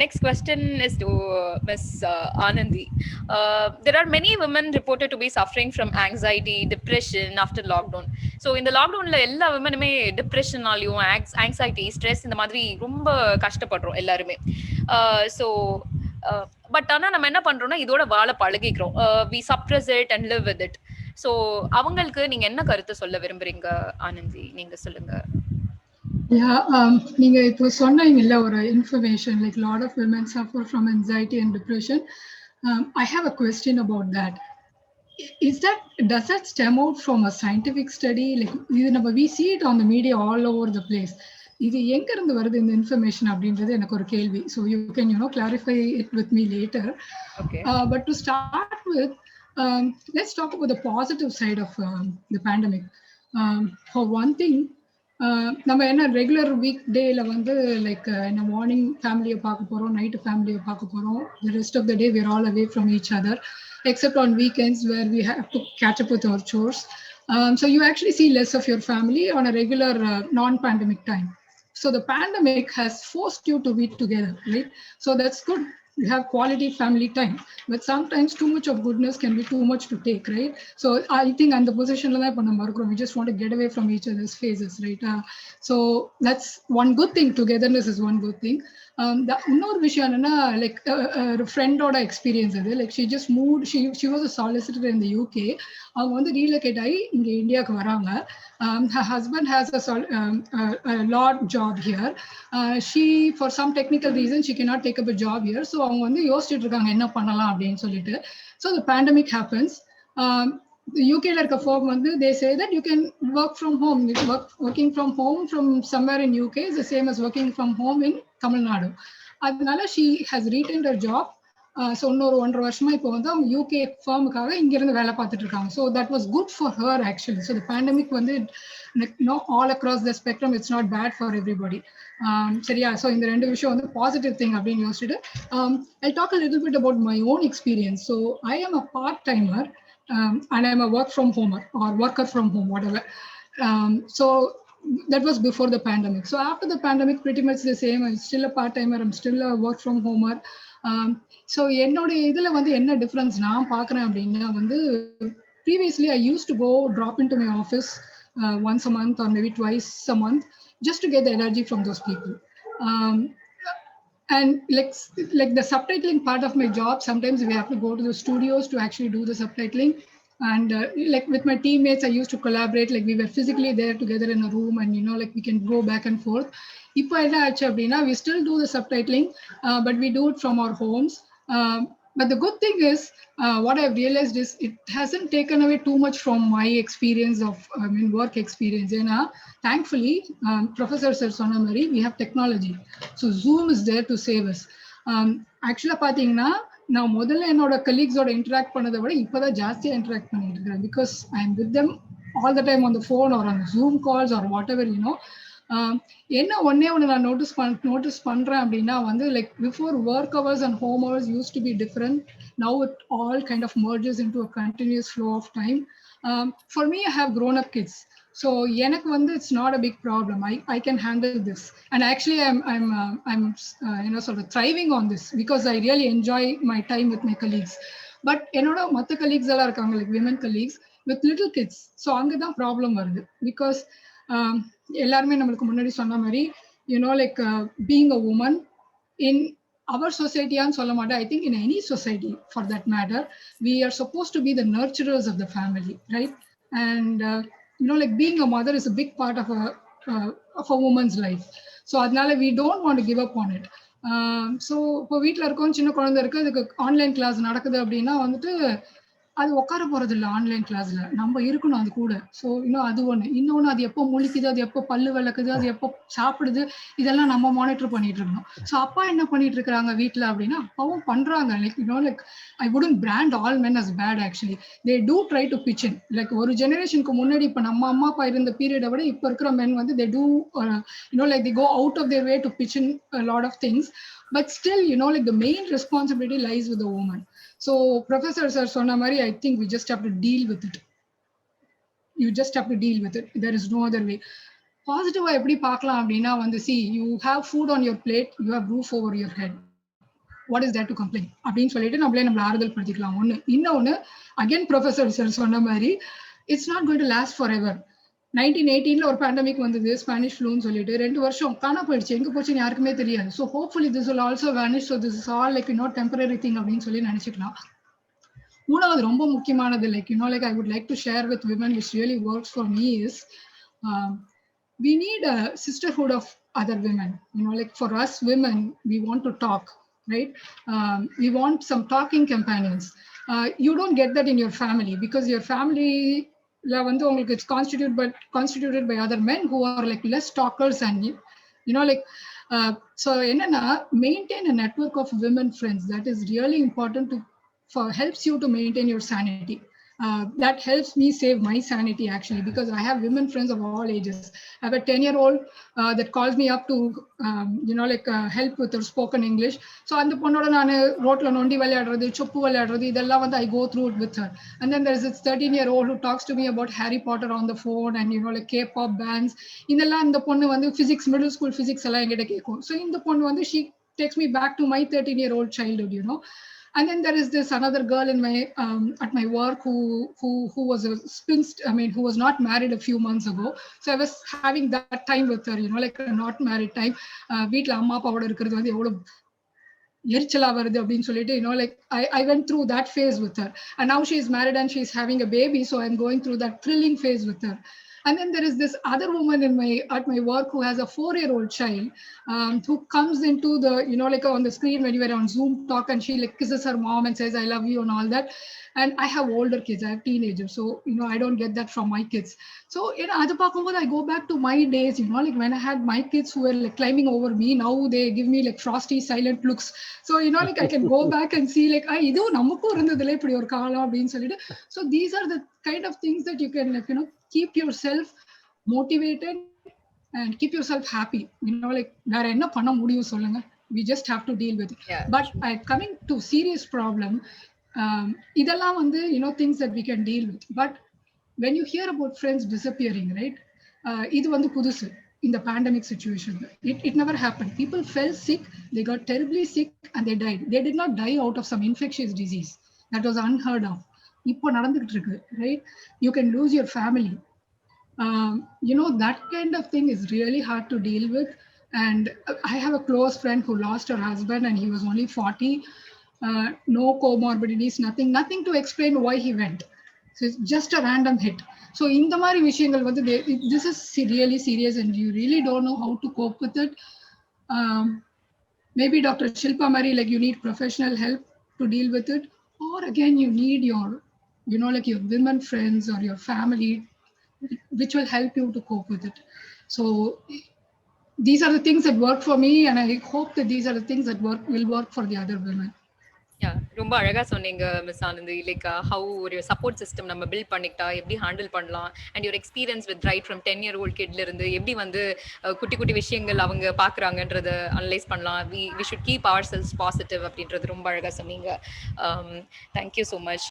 Next question is to Ms. Anandi. There are many women reported to be suffering from anxiety, depression after lockdown. So இந்த லாக்டவுன்ல எல்லா விமனுமே டிப்ரெஷனாலையும் anxiety stress இந்த மாதிரி ரொம்ப கஷ்டப்படுறோம் எல்லாருமே. ஸோ பட் ஆனா நம்ம என்ன பண்றோம்னா இதோட வாழ பழகிக்கிறோம். We suppress it and live with it. So அவங்களுக்கு நீங்க என்ன கருத்து சொல்ல விரும்புறீங்க ஆனந்தி? நீங்க சொல்லுங்க. நீங்க இப்போ சொன்னீங்கல்ல ஒரு information like lot of women suffer from anxiety and depression. I have a question about that. Does that stem out from a scientific study? Like we see it on the media all over the place. இது எங்க இருந்து வருது இந்த information அப்படின்றது எனக்கு ஒரு கேள்வி. So you can clarify it with me later. Okay. But to start with, let's talk about the positive side of the pandemic. For one thing, நம்ம என்ன ரெகுலர் வீக் டேல வந்து லைக் என்ன மார்னிங் ஃபேமிலியை பார்க்க போறோம், நைட்டு ஃபேமிலியை பார்க்க போறோம். The rest of the day we're all away from each other, except on weekends where we have to catch up with our chores. So you actually see less of your family on a regular non-pandemic time. So the pandemic has forced you to be together, right? So that's good. You have quality family time, but sometimes too much of goodness can be too much to take, right? So I think on the position we just want to get away from each other's faces, right? So that's one good thing. Togetherness is one good thing. The another விஷயம் என்னன்னா like a friend-ஓட experience அது, like she just moved. She was a solicitor in the UK. அவங்க வந்து relocate ஆகி இங்க இந்தியாவுக்கு வராங்க. Her husband has a law job here. She for some technical reason she cannot take up a job here. So அவங்க வந்து யோசிச்சுட்டு இருக்காங்க என்ன பண்ணலாம் அப்படின்னு சொல்லிட்டு. So the pandemic happens. யூகேல இருக்க firm வந்து they say that you can work from home. Working from home from somewhere in UK is the same as working from home in Tamil Nadu. அதனால she has retained her job. So இன்னொரு 1.5 வருஷமா இப்போ வந்து அவங்க UK ஃபார்முக்காக இங்கிருந்து வேலை பார்த்துட்டு இருக்காங்க. So that was good for her actually. So the pandemic வந்து all across the spectrum it's not bad for everybody. சரியா? ஸோ இந்த ரெண்டு விஷயம் வந்து பாசிட்டிவ் திங் அப்படின்னு யோசிச்சுட்டு I talk a little bit about my own experience. So I am a part timer and I'm a work from homer or worker from home, whatever. So that was before the pandemic. So after the pandemic, pretty much the same. I'm still a part timer. I'm still a work from homer. So என்னோட இதுல வந்து என்ன difference நான் பார்க்குறேன் அப்படின்னா வந்து previously I used to go drop into my office once a month or maybe twice a month just to get the energy from those people. And like the subtitling part of my job, sometimes we have to go to the studios to actually do the subtitling. And like with my teammates, I used to collaborate, like we were physically there together in a room and like we can go back and forth. இப்போ என்ன ஆச்சு அப்படின்னா we still do the subtitling, but we do it from our homes. But the good thing is, what I've realized is it hasn't taken away too much from my experience of work experience. And thankfully, Professor Sir Sonamari, we have technology. So Zoom is there to save us. Actually, பார்த்தீங்கன்னா நான் முதல்ல என்னோட கலீக்ஸோட interact பண்ணதை விட இப்போதான் ஜாஸ்தியாக interact பண்ணிட்டு இருக்கேன். Because I am with them all the time on the phone or on Zoom calls or whatever என்ன ஒன்னே ஒன்று நான் நோட்டீஸ் பண்ணுறேன் அப்படின்னா வந்து like before work hours and home hours used to be different. Now it all kind of merges into a continuous flow of time. For me I have grown up kids. So எனக்கு வந்து it's not a big problem. I can handle this. And actually I'm sort of thriving on this because I really enjoy my time with my colleagues. But என்னோட மற்ற colleagues எல்லாம் இருக்காங்க, like women colleagues with little kids. So அங்கதான் problem வருது. Because எல்லாருமே நம்மளுக்கு முன்னாடி சொன்ன மாதிரி like being a woman in our society and சொல்ல மாட்டேன், I think in any society for that matter, we are supposed to be the nurturers of the family, right? And like being a mother is a big part of a woman's life. So அதனால we don't want to give up on it. So இப்போ வீட்டில் இருக்கோம், சின்ன குழந்தை இருக்கு, அதுக்கு online class நடக்குது அப்படின்னா வந்துட்டு அது உட்கார போறது இல்லை ஆன்லைன் கிளாஸ்ல, நம்ம இருக்கணும் அது கூட. ஸோ அது ஒன்று. இன்னொன்று, அது எப்போ முழிக்குது, அது எப்போ பல்லு விளக்குது, அது எப்போ சாப்பிடுது, இதெல்லாம் நம்ம மானிட்டர் பண்ணிட்டு இருக்கணும். ஸோ அப்பா என்ன பண்ணிட்டு இருக்காங்க வீட்டில் அப்படின்னா அப்பாவும் பண்றாங்க. Like I wouldn't brand all men as bad. Actually they do try to pitch in. Like ஒரு ஜெனரேஷனுக்கு முன்னாடி இப்போ நம்ம அம்மா அப்பா இருந்த பீரியடை விட இப்போ இருக்கிற மென் வந்து they do like they go out of their way to pitch in a lot of things. But still, like the main responsibility lies with the woman. So Professor Sir Sonamari, I think we just have to deal with it. You just have to deal with it. There is no other way. பாசிட்டிவா எப்படி பார்க்கலாம் அப்படின்னா வந்து see you have food on your plate, you have roof over your head, what is that to complain அப்படின்னு சொல்லிட்டு நம்மள ஆறுதல் படுத்திக்கலாம். ஒன்று. இன்னொன்று, அகைன் ப்ரொஃபசர் சார் சொன்ன மாதிரி it's not going to last for ever. 1918 ஒரு பேண்டமிக் வந்தது, ஸ்பானிஷ் ஃப்ளூன்னு சொல்லிட்டு 2 வருஷம் காணா போயிடுச்சு, எங்க போச்சுன்னு யாருக்குமே தெரியாது. So hopefully this will also vanish. So this is all like temporary thing அப்படின்னு சொல்லி நினைச்சுக்கலாம். மூணாவது ரொம்ப முக்கியமானது like like I would like to share with women which really works for me is we need a sisterhood of other women. Like for us women, we want to talk, right? We want some talking companions. You don't get that in your family because your family it's constituted by other men who are like less talkers and like so maintain a network of women friends. That is really important to helps you to maintain your sanity. That helps me save my sanity actually, because I have women friends of all ages. I have a 10-year-old that calls me up to help with her spoken English. So and the ponnoda naan roadla nondi vilayadradhu choppu vilayadradhu idella I go through it with her. And then there's this 13-year-old who talks to me about Harry Potter on the phone and K-pop bands. Indella and the ponnu physics, middle school physics ella engida kekkum. So in the ponnu she takes me back to my 13-year-old childhood. And then there is this another girl in my at my work who was a spinster. I mean, who was not married a few months ago. So I was having that time with her, like a not married time. Veetla amma appa oda irukkiradhu evlo எரிச்சலா வருது அப்படின்னு சொல்லிட்டு like I went through that phase with her, and now she is married and she is having a baby, so I'm going through that thrilling phase with her. And then there is this other woman at my work who has a 4-year-old child who comes into the like on the screen when you were on Zoom talk, and she like kisses her mom and says I love you and all that. And I have older kids, I have teenagers, so I don't get that from my kids. So adu paakumbodhu I go back to my days, like when I had my kids who were like climbing over me. Now they give me like frosty silent looks. So like I can go back and see like idu namakku irundadile ipdi or kaalam appdin sollidu. So these are the kind of things that you can like keep yourself motivated and keep yourself happy. Like vera enna panna mudiyum solunga, we just have to deal with it. Yeah. But coming to serious problem, idella things that we can deal with. But when you hear about friends disappearing, right, idu pudusu in the pandemic situation. It never happened. People fell sick, they got terribly sick and they died. They did not die out of some infectious disease. That was unheard of. Ipo nadandukittu irukku, right? You can lose your family. That kind of thing is really hard to deal with. And I have a close friend who lost her husband and he was only 40. No comorbidities, nothing to explain why he went. So it's just a random hit. So in the mari vishayangal this is really serious and you really don't know how to cope with it. Maybe Dr. Shilpa Mary, like you need professional help to deal with it, or again you need your like your women friends or your family which will help you to cope with it. So these are the things that work for me, and I hope that these are the things that will work for the other women. ரொம்ப அழகா சொன்னீங்க miss Anandhi. Like how ஒரு support system நம்ம build பண்ணிக்கிட்டா எப்படி handle பண்ணலாம், and your experience with right from 10-year-old கிட்ல இருந்து எப்படி குட்டி குட்டி விஷயங்கள் அவங்க பாக்குறாங்கன்றத அனலைஸ் பண்ணலாம். We should keep our selves positive அப்படின்றது ரொம்ப அழகா சொன்னீங்க. Thank you so much.